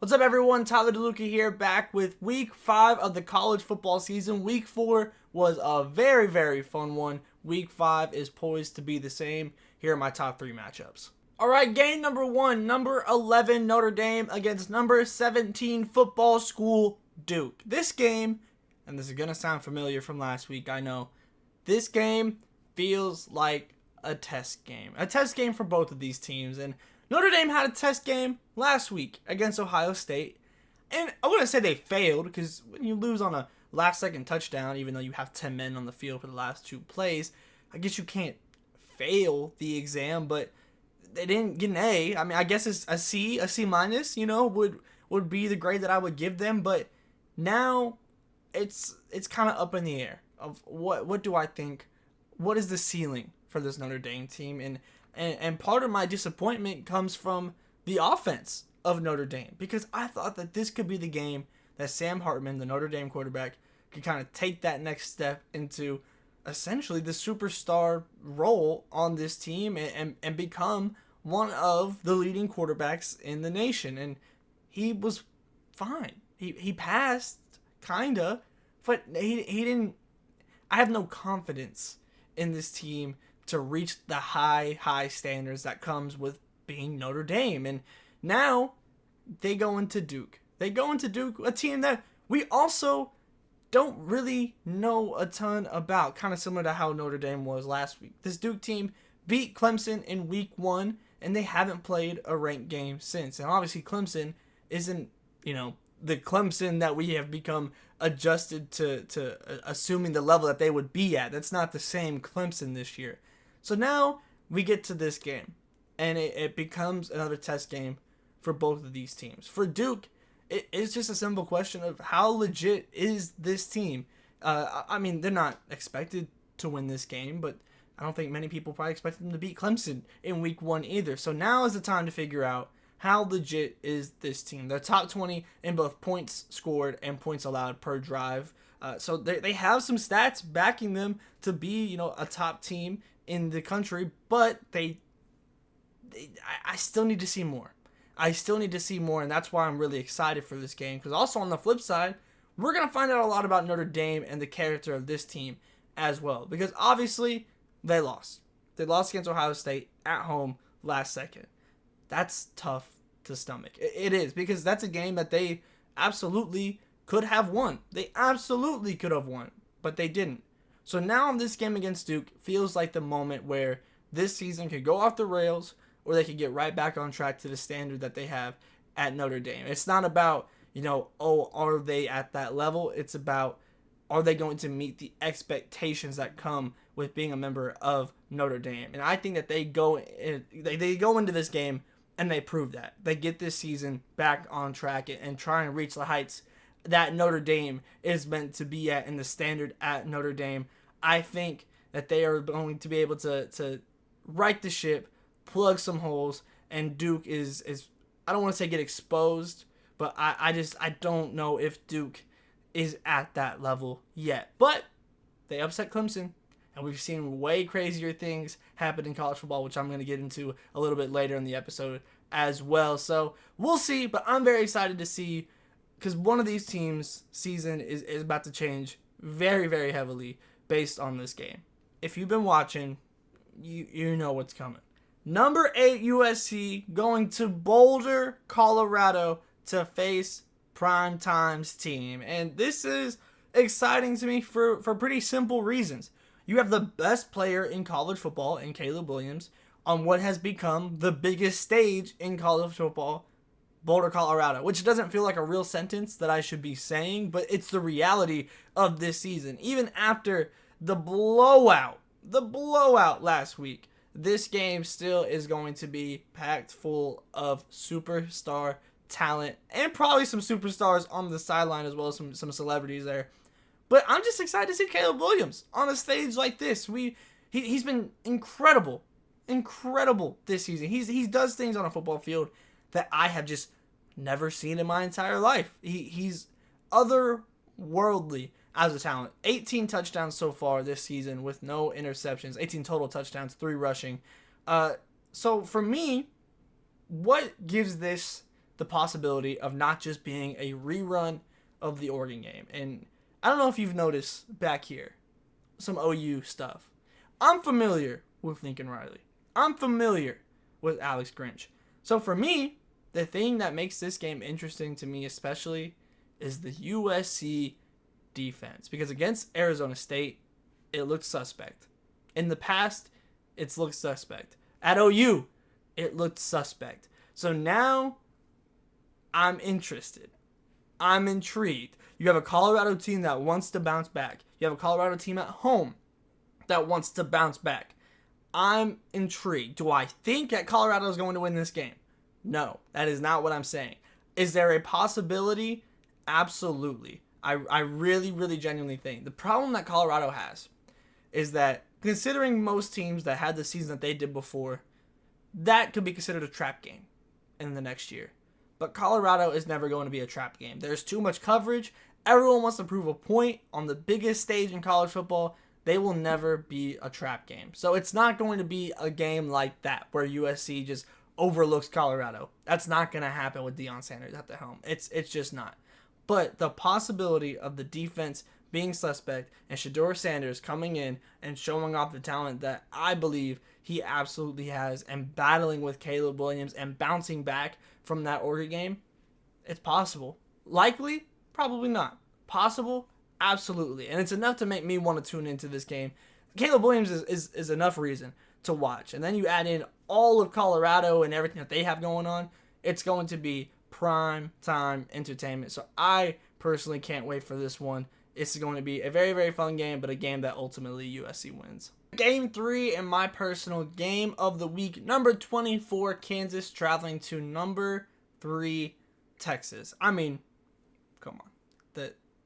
What's up, everyone? Tyler DeLuca here, back with Week 5 of the college football season. Week 4 was a very, very fun one. Week 5 is poised to be the same. Here are my top 3 matchups. All right, game number 1, number 11 Notre Dame against number 17 football school Duke. This game, and this is going to sound familiar from last week, I know. This game feels like a test game. A test game for both of these teams, and Notre Dame had a test game last week against Ohio State, and I wouldn't say they failed, because when you lose on a last-second touchdown, even though you have 10 men on the field for the last 2 plays, I guess you can't fail the exam, but they didn't get an A. I mean, I guess it's a C minus, would be the grade that I would give them, but now it's kind of up in the air of what do I think, what is the ceiling for this Notre Dame team, and part of my disappointment comes from the offense of Notre Dame, because I thought that this could be the game that Sam Hartman, the Notre Dame quarterback, could kind of take that next step into essentially the superstar role on this team and become one of the leading quarterbacks in the nation. And he was fine. He passed, kinda, but he didn't. I have no confidence in this team to reach the high standards that comes with being Notre Dame. And now they go into Duke. They go into Duke, a team that we also don't really know a ton about, kind of similar to how Notre Dame was last week. This Duke team beat Clemson in week 1, and they haven't played a ranked game since. And obviously Clemson isn't, the Clemson that we have become adjusted to assuming the level that they would be at. That's not the same Clemson this year. So now we get to this game, and it becomes another test game for both of these teams. For Duke, it's just a simple question of how legit is this team. I mean, they're not expected to win this game, but I don't think many people probably expect them to beat Clemson in week 1 either. So now is the time to figure out how legit is this team. They're top 20 in both points scored and points allowed per drive. So they have some stats backing them to be, a top team in the country, but I still need to see more. And that's why I'm really excited for this game, because also on the flip side, we're going to find out a lot about Notre Dame and the character of this team as well, because obviously they lost. They lost against Ohio State at home last second. That's tough to stomach. It is, because that's a game that they absolutely could have won. They absolutely could have won, but they didn't. So now in this game against Duke feels like the moment where this season could go off the rails, or they could get right back on track to the standard that they have at Notre Dame. It's not about, are they at that level? It's about, are they going to meet the expectations that come with being a member of Notre Dame? And I think that they go into this game and they prove that. They get this season back on track and try and reach the heights that Notre Dame is meant to be at, and the standard at Notre Dame. I think that they are going to be able to right the ship, plug some holes, and Duke is I don't want to say get exposed, but I don't know if Duke is at that level yet. But they upset Clemson, and we've seen way crazier things happen in college football, which I'm going to get into a little bit later in the episode as well. So we'll see, but I'm very excited to see, because one of these teams' season is about to change very, very heavily based on this game. If you've been watching, you know what's coming. Number 8 USC going to Boulder, Colorado to face Primetime's team. And this is exciting to me for pretty simple reasons. You have the best player in college football in Caleb Williams on what has become the biggest stage in college football, Boulder, Colorado, which doesn't feel like a real sentence that I should be saying, but it's the reality of this season. Even after the blowout last week, this game still is going to be packed full of superstar talent and probably some superstars on the sideline as well as some celebrities there. But I'm just excited to see Caleb Williams on a stage like this. He's been incredible this season. He does things on a football field that I have just never seen in my entire life. He's otherworldly as a talent. 18 touchdowns so far this season with no interceptions. 18 total touchdowns, 3 rushing. So for me, what gives this the possibility of not just being a rerun of the Oregon game. And I don't know if you've noticed back here some OU stuff. I'm familiar with Lincoln Riley. I'm familiar with Alex Grinch. So for me, the thing that makes this game interesting to me especially is the USC defense. Because against Arizona State, it looked suspect. In the past, it's looked suspect. At OU, it looked suspect. So now, I'm interested. I'm intrigued. You have a Colorado team that wants to bounce back. You have a Colorado team at home that wants to bounce back. I'm intrigued. Do I think that Colorado is going to win this game? No, that is not what I'm saying. Is there a possibility? Absolutely. I really, really genuinely think. The problem that Colorado has is that considering most teams that had the season that they did before, that could be considered a trap game in the next year. But Colorado is never going to be a trap game. There's too much coverage. Everyone wants to prove a point on the biggest stage in college football. They will never be a trap game. So it's not going to be a game like that where USC just overlooks Colorado. That's not going to happen with Deion Sanders at the helm. It's just not. But the possibility of the defense being suspect and Shedeur Sanders coming in and showing off the talent that I believe he absolutely has and battling with Caleb Williams and bouncing back from that Oregon game, it's possible. Likely? Probably not. Possible? Absolutely. And it's enough to make me want to tune into this game. Caleb Williams is enough reason to watch. And then you add in all of Colorado and everything that they have going on, it's going to be prime time entertainment. So I personally can't wait for this one. It's going to be a very, very fun game, but a game that ultimately USC wins. Game 3 in my personal game of the week. Number 24, Kansas traveling to number 3, Texas. I mean, come on.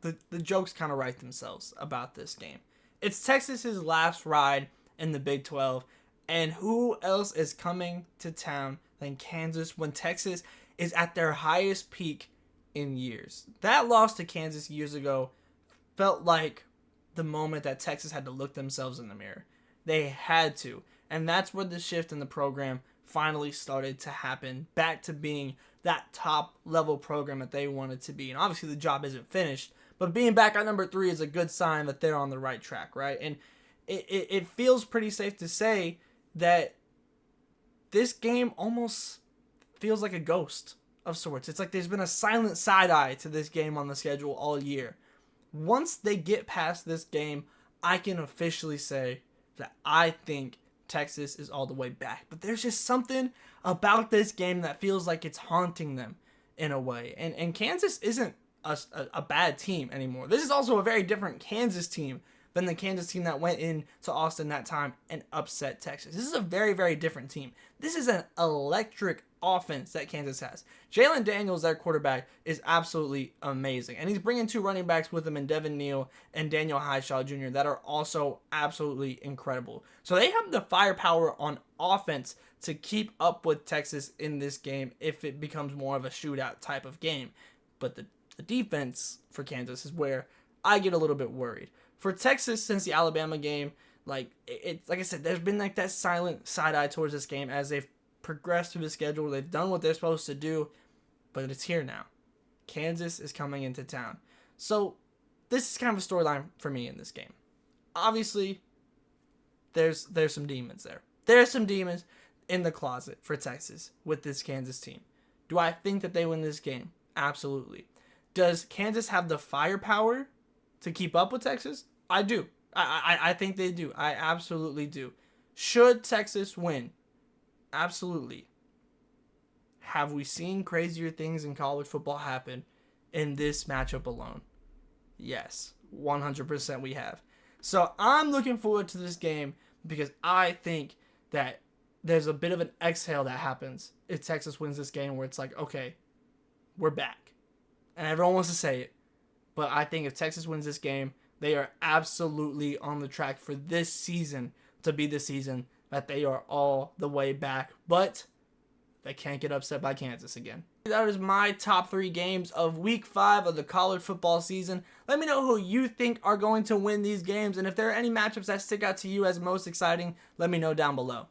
The jokes kind of write themselves about this game. It's Texas's last ride in the Big 12, and who else is coming to town than Kansas when Texas is at their highest peak in years? That loss to Kansas years ago felt like the moment that Texas had to look themselves in the mirror. They had to. And that's where the shift in the program finally started to happen, back to being that top level program that they wanted to be. And obviously the job isn't finished, but being back at number 3 is a good sign that they're on the right track, right? And it feels pretty safe to say that this game almost feels like a ghost of sorts. It's like there's been a silent side eye to this game on the schedule all year. Once they get past this game, I can officially say that I think Texas is all the way back. But there's just something about this game that feels like it's haunting them in a way. And Kansas isn't a bad team anymore. This is also a very different Kansas team than the Kansas team that went into Austin that time and upset Texas. This is a very, very different team. This is an electric offense that Kansas has. Jalen Daniels, their quarterback, is absolutely amazing. And he's bringing 2 running backs with him in Devin Neal and Daniel Highshaw Jr. that are also absolutely incredible. So they have the firepower on offense to keep up with Texas in this game if it becomes more of a shootout type of game. But the defense for Kansas is where I get a little bit worried. For Texas, since the Alabama game, like I said, there's been like that silent side eye towards this game as they've progressed through the schedule. They've done what they're supposed to do, but it's here now. Kansas is coming into town. So this is kind of a storyline for me in this game. Obviously, there's some demons there. There's some demons in the closet for Texas with this Kansas team. Do I think that they win this game? Absolutely. Does Kansas have the firepower to keep up with Texas? I do. I think they do. I absolutely do. Should Texas win? Absolutely. Have we seen crazier things in college football happen in this matchup alone? Yes, 100% we have. So I'm looking forward to this game because I think that there's a bit of an exhale that happens if Texas wins this game where it's like, okay, we're back. And everyone wants to say it. But I think if Texas wins this game, they are absolutely on the track for this season to be the season that they are all the way back. But they can't get upset by Kansas again. That is my top 3 games of week 5 of the college football season. Let me know who you think are going to win these games. And if there are any matchups that stick out to you as most exciting, let me know down below.